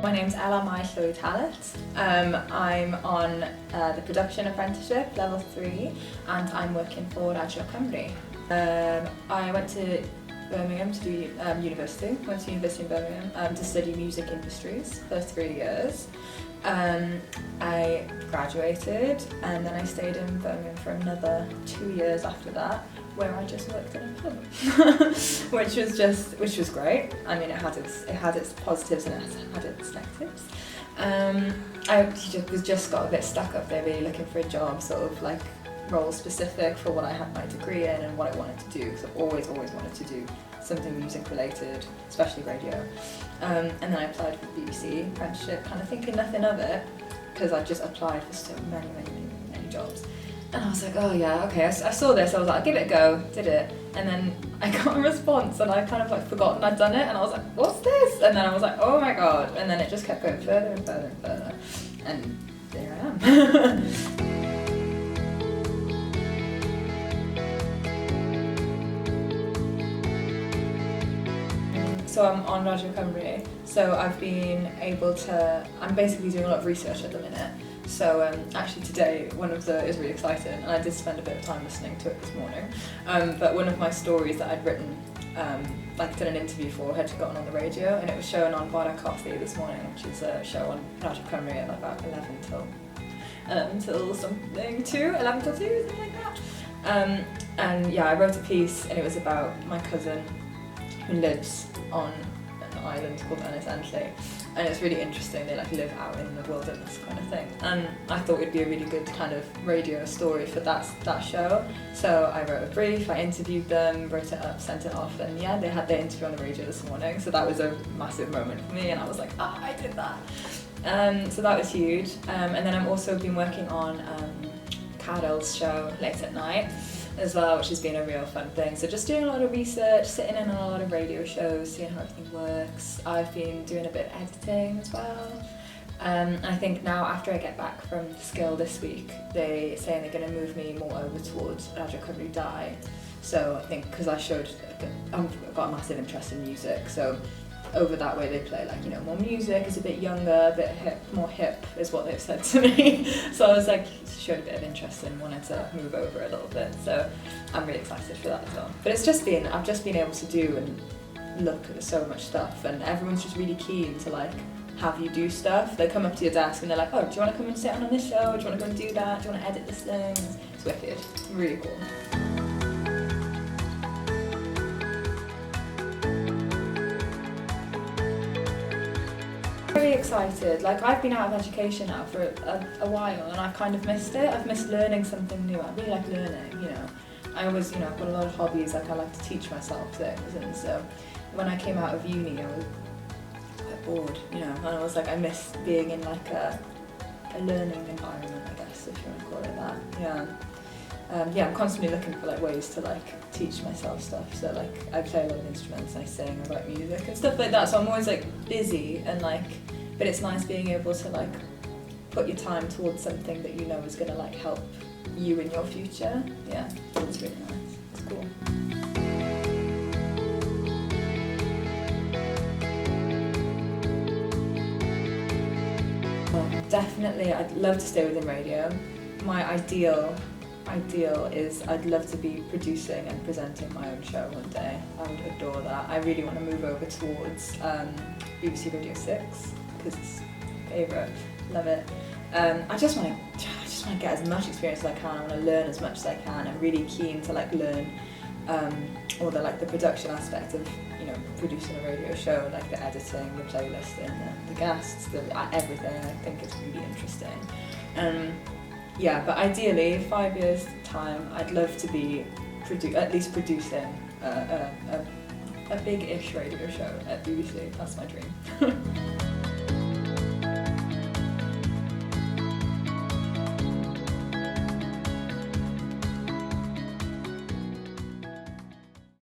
My name's Ella Mai Llwyd Hallett. I'm on the production apprenticeship, level 3, and I'm working for Radio Cymru. I went to Birmingham to do university, went to university in Birmingham to study music industries for 3 years. I graduated and then I stayed in Birmingham for another 2 years after that, where I just worked in a pub, which was great. I mean, it had its positives and it had its negatives. I just got a bit stuck up there, really looking for a job, sort of like role specific for what I had my degree in and what I wanted to do, because I've always wanted to do something music related, especially radio. And then I applied for the BBC apprenticeship, kind of thinking nothing of it, because I just applied for so many jobs. And I was like, oh yeah, okay, I saw this, I was like, I'll give it a go, did it. And then I got a response and I kind of like forgotten I'd done it, and I was like, what's this? And then I was like, oh my god. And then it just kept going further and further and further. And there I am. So I'm on Radio Cymru, so I'm basically doing a lot of research at the minute. So actually today, is really exciting, and I did spend a bit of time listening to it this morning, but one of my stories that I'd written, did an interview for, had gotten on the radio, and it was shown on Bara Coffee this morning, which is a show on Radio Cymru at about 11 till something, 11 till 2, something like that. And yeah, I wrote a piece, and it was about my cousin who lives on an island called Ynys Enlli, and it's really interesting. They live out in the wilderness kind of thing, and I thought it'd be a really good kind of radio story for that show. So I wrote a brief, I interviewed them, wrote it up, sent it off, and yeah, they had their interview on the radio this morning. So that was a massive moment for me, and I was like, I did that. So that was huge. And then I've also been working on Carol's show Late at Night as well, which has been a real fun thing. So just doing a lot of research, sitting in on a lot of radio shows, seeing how everything works. I've been doing a bit of editing as well. I think now, after I get back from Skill this week, they're saying they're going to move me more over towards Radio Cymru Dau. So I think because I've got a massive interest in music, so over that way they play more music, it's a bit younger, a bit more hip is what they've said to me. So I was showed a bit of interest and wanted to move over a little bit. So I'm really excited for that as well. But I've just been able to do and look at so much stuff, and everyone's just really keen to have you do stuff. They come up to your desk and they're like, oh, do you want to come and sit on this show? Do you want to go and do that? Do you want to edit this thing? It's wicked. It's really cool. Very excited. I've been out of education now for a while, and I've kind of missed it. I've missed learning something new. I really like learning, I always, I've got a lot of hobbies, I like to teach myself things, and so when I came out of uni, I was quite bored, and I was I miss being in a learning environment, I guess, if you want to call it that. Yeah. I'm constantly looking for ways to teach myself stuff. So I play a lot of instruments, I sing, I write music and stuff like that. So I'm always busy and but it's nice being able to put your time towards something that you know is going to help you in your future. Yeah, it's really nice. It's cool. Well, definitely, I'd love to stay within radio. My ideal is I'd love to be producing and presenting my own show one day. I would adore that. I really want to move over towards BBC Radio 6 because it's my favourite. Love it. I just want to get as much experience as I can. I want to learn as much as I can. I'm really keen to learn all the production aspect of producing a radio show, the editing, the playlisting, the guests, everything. I think it's really interesting. Yeah, but ideally, 5 years time, I'd love to be at least producing a big-ish radio show at BBC. That's my dream.